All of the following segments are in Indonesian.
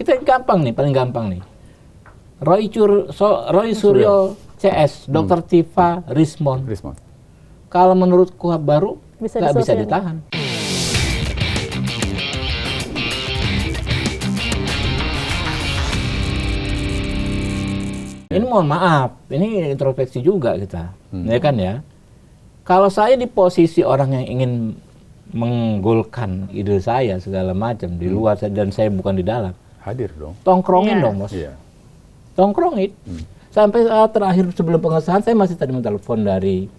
Kita gampang nih, paling gampang nih. Roy Suryo CS, Dr. Tifa Rismond. Kalau menurut KUHP baru nggak bisa ditahan. Ini mohon maaf, ini introspeksi juga kita, ya kan ya. Kalau saya di posisi orang yang ingin menggolkan ide saya segala macam di luar dan saya bukan di dalam, hadir dong. Tongkrongin dong, Bos. Tongkrongin. Sampai saat terakhir sebelum pengesahan saya masih tadi mentelepon dari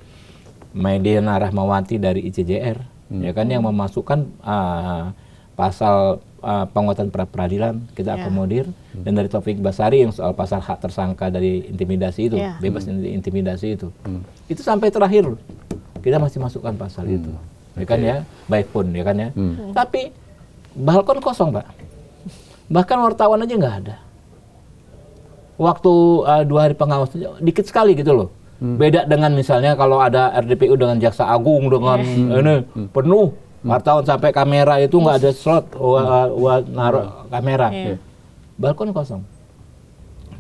Mediana Rahmawati dari ICJR, ya kan, yang memasukkan pasal penguatan pra-peradilan kita akomodir, dan dari Taufik Basari yang soal pasal hak tersangka dari intimidasi itu, bebas intimidasi itu. Itu sampai terakhir kita masih masukkan pasal itu. Ya kan ya, baik pun ya kan ya. Tapi balkon kosong, Pak. Bahkan wartawan aja nggak ada. Waktu 2 hari pengawas dikit sekali gitu loh. Beda dengan misalnya kalau ada RDPU dengan Jaksa Agung dengan ini penuh. Wartawan sampai kamera itu nggak ada slot naruh kamera. Balkon kosong.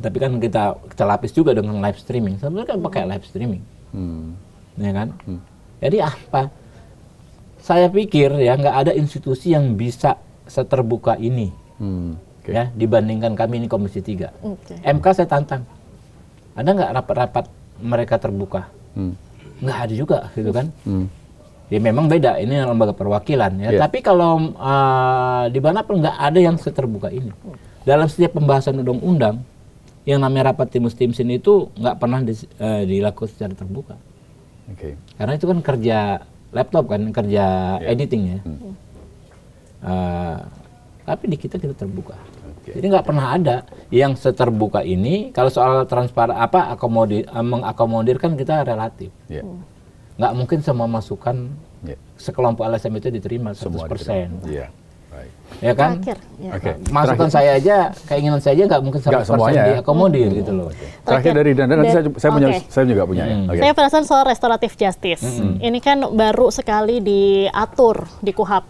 Tapi kan kita lapis juga dengan live streaming. Sebenarnya kan pakai live streaming. Ya kan? Jadi apa? Saya pikir ya nggak ada institusi yang bisa seterbuka ini. Ya, dibandingkan kami ini Komisi 3. MK saya tantang. Ada nggak rapat-rapat mereka terbuka? Nggak ada juga gitu kan. Ya memang beda, ini lembaga perwakilan ya. Tapi kalau di mana pun nggak ada yang seterbuka ini. Dalam setiap pembahasan undang-undang, yang namanya rapat timus timsin itu nggak pernah dilakukan secara terbuka. Karena itu kan kerja laptop kan, kerja editing ya. Tapi di kita terbuka. Jadi nggak pernah ada yang seterbuka ini. Kalau soal transparan mengakomodir kan kita relatif. Nggak mungkin semua masukan sekelompok LSM itu diterima 100%. Ya kan? Masukan saya aja, keinginan saya aja nggak mungkin 100% diakomodir gitu loh. Terakhir dari Danda, nanti saya juga punya. Saya penasaran soal restoratif justice. Ini kan baru sekali diatur di KUHP.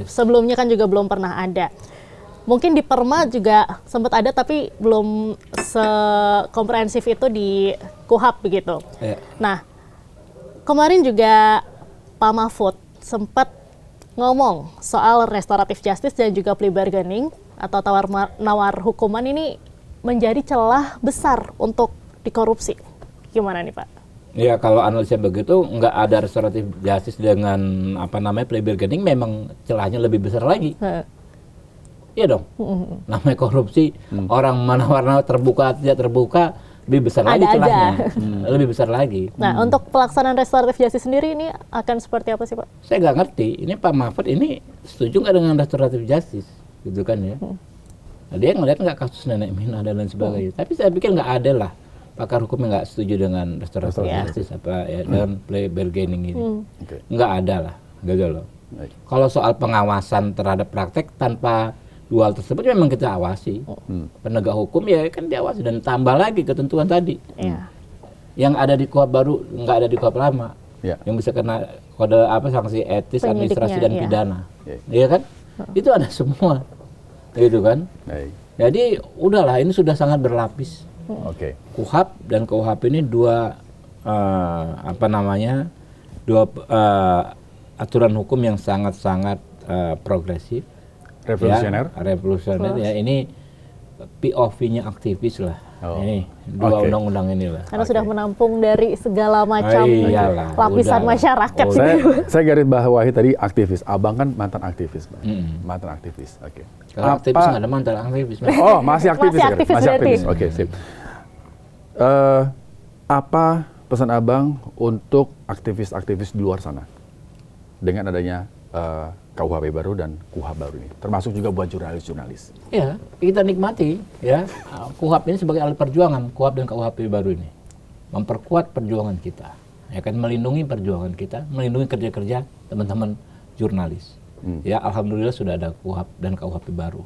Sebelumnya kan juga belum pernah ada. Mungkin di Perma juga sempat ada, tapi belum sekomprehensif itu di KUHP begitu. Nah, kemarin juga Pak Mahfud sempat ngomong soal restoratif justice dan juga plea bargaining atau tawar-menawar hukuman ini menjadi celah besar untuk dikorupsi. Gimana nih Pak? Ya kalau analisnya begitu, nggak ada restoratif justice dengan plea bargaining, memang celahnya lebih besar lagi. Iya dong. Namanya korupsi, orang mana-mana terbuka tidak terbuka, lebih besar lagi celahnya. Lebih besar lagi. Nah, untuk pelaksanaan restoratif justice sendiri ini akan seperti apa sih Pak? Saya nggak ngerti. Ini Pak Mahfud ini setuju nggak dengan restoratif justice, gitu kan ya? Dia ngeliat nggak kasus Nenek Mina dan lain sebagainya. Tapi saya pikir nggak ada lah pakar hukum yang nggak setuju dengan restoratif justice dengan plea bargaining ini. Nggak ada lah, gitu loh. Kalau soal pengawasan terhadap praktek tanpa dua hal tersebut memang kita awasi. Penegak hukum ya kan diawasi, dan tambah lagi ketentuan tadi. Yang ada di KUHP baru nggak ada di KUHP lama. Yang bisa kena kode sanksi etis, administrasi dan pidana. Iya kan? Itu ada semua. Gitu kan? Jadi udahlah, ini sudah sangat berlapis. KUHP dan KUHP ini dua aturan hukum yang sangat-sangat progresif. Revolusioner ya. Ini POV-nya aktivis lah. Ini dua undang-undang inilah. Karena sudah menampung dari segala macam lapisan masyarakat. Saya garis bawahi tadi aktivis. Abang kan mantan aktivis, Bang. Mantan aktivis. Kalau aktivis nggak ada mantan aktivis. Oh, masih aktivis. Masih aktivis. Oke, sip. Apa pesan Abang untuk aktivis-aktivis di luar sana dengan adanya KUHP baru dan KUHP baru ini, termasuk juga buat jurnalis-jurnalis? Ya, kita nikmati ya. KUHP ini sebagai alat perjuangan, KUHP dan KUHP baru ini memperkuat perjuangan kita, ya kan, melindungi perjuangan kita, melindungi kerja-kerja teman-teman jurnalis. Ya, alhamdulillah sudah ada KUHP dan KUHP baru.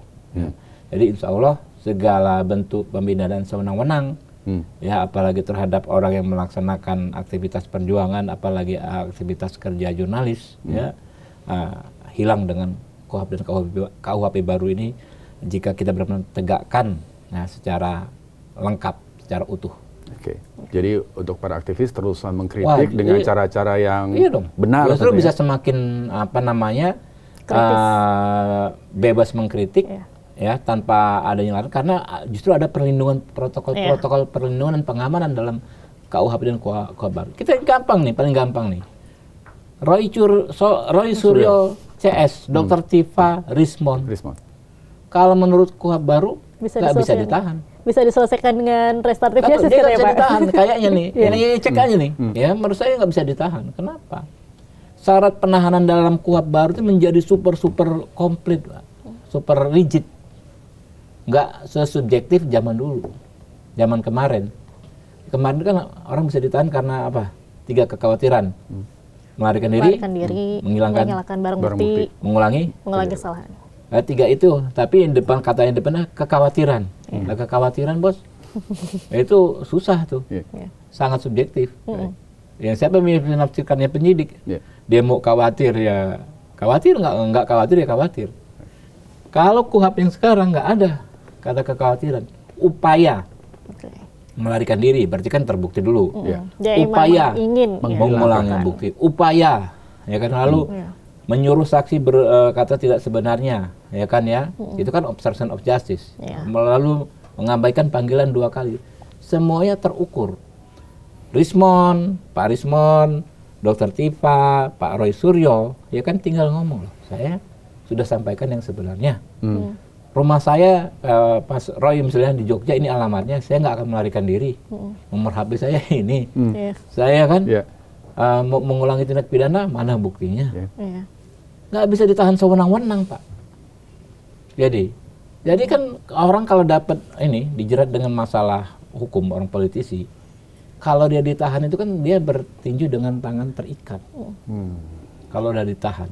Jadi insya Allah segala bentuk pembinaan sewenang-wenang, ya, apalagi terhadap orang yang melaksanakan aktivitas perjuangan, apalagi aktivitas kerja jurnalis, ya, hilang dengan KUHP dan KUHP baru ini. jika kita benar-benar tegakkan secara lengkap, secara utuh. Oke. Jadi untuk para aktivis terus mengkritik dengan cara-cara yang benar. Justru bisa semakin bebas mengkritik ya tanpa adanya larangan, karena justru ada perlindungan protokol perlindungan dan pengamanan dalam KUHP dan KUHP baru. Kita paling gampang nih. Roy Suryo CS, Dr. Tifa Rismond. Kalau menurut KUHP baru nggak bisa ditahan. Bisa diselesaikan dengan restoratif justice dia nggak ya, bisa Pak? ditahan kayaknya nih. Ini cek aja nih. Ya, menurut saya nggak bisa ditahan. Kenapa? Syarat penahanan dalam KUHP baru itu menjadi super komplit, Pak. Super rigid. Nggak sesubjektif zaman dulu. Zaman kemarin. Kemarin kan orang bisa ditahan karena apa? 3 kekhawatiran. Melarikan diri, menghilangkan barang bukti, mengulangi kesalahan. 3 itu, tapi kata yang depannya kekhawatiran. Nah, kekhawatiran, Bos, itu susah tuh, sangat subjektif. Yang siapa menafsirkannya penyidik? Dia mau khawatir ya khawatir, nggak khawatir ya khawatir. Kalau KUHP yang sekarang nggak ada kata kekhawatiran, upaya melarikan diri, berarti kan terbukti dulu. Upaya ingin mengulangi bukti, upaya, ya kan, lalu menyuruh saksi berkata tidak sebenarnya, ya kan ya, itu kan obstruction of justice. Lalu mengabaikan panggilan 2 kali, semuanya terukur. Pak Rismond, Dr. Tifa, Pak Roy Suryo, ya kan tinggal ngomong loh, saya sudah sampaikan yang sebenarnya. Rumah saya pas Roy misalnya di Jogja, ini alamatnya, saya nggak akan melarikan diri. Nomor HP saya ini, saya kan mau mengulangi tindak pidana, mana buktinya? Nggak bisa ditahan sewenang-wenang, Pak. Jadi kan orang kalau dapat dijerat dengan masalah hukum, orang politisi, kalau dia ditahan itu kan dia bertinju dengan tangan terikat. Kalau udah ditahan.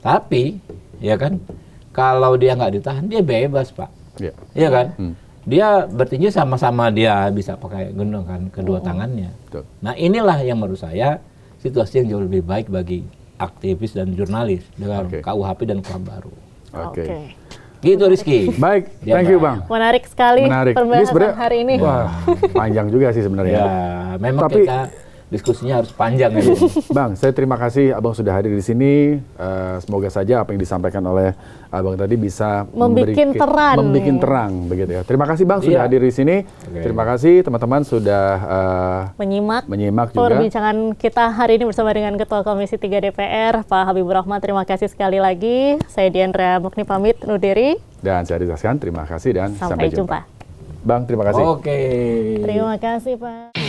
Tapi, ya kan, kalau dia nggak ditahan, dia bebas, Pak. Iya kan? Dia bertinju sama-sama, dia bisa pakai gendongan kedua tangannya. Nah, inilah yang menurut saya situasi yang jauh lebih baik bagi aktivis dan jurnalis dengan KUHP dan KUHP baru. Oke. Gitu, Rizky. Baik, thank you, Bang. Menarik sekali pembahasan hari ini. Wah, panjang juga sih sebenarnya. Ya, memang kita diskusinya harus panjang ya. Bang, saya terima kasih Abang sudah hadir di sini. Semoga saja apa yang disampaikan oleh Abang tadi bisa membuat terang begitu ya. Terima kasih Bang sudah hadir di sini. Terima kasih teman-teman sudah menyimak juga perbincangan kita hari ini bersama dengan Ketua Komisi 3 DPR, Pak Habibur Rahman. Terima kasih sekali lagi. Saya Diandra Mukni pamit undur diri. Dan saya Rizky Haskan, terima kasih dan sampai jumpa. Bang, terima kasih. Oke. Terima kasih, Pak.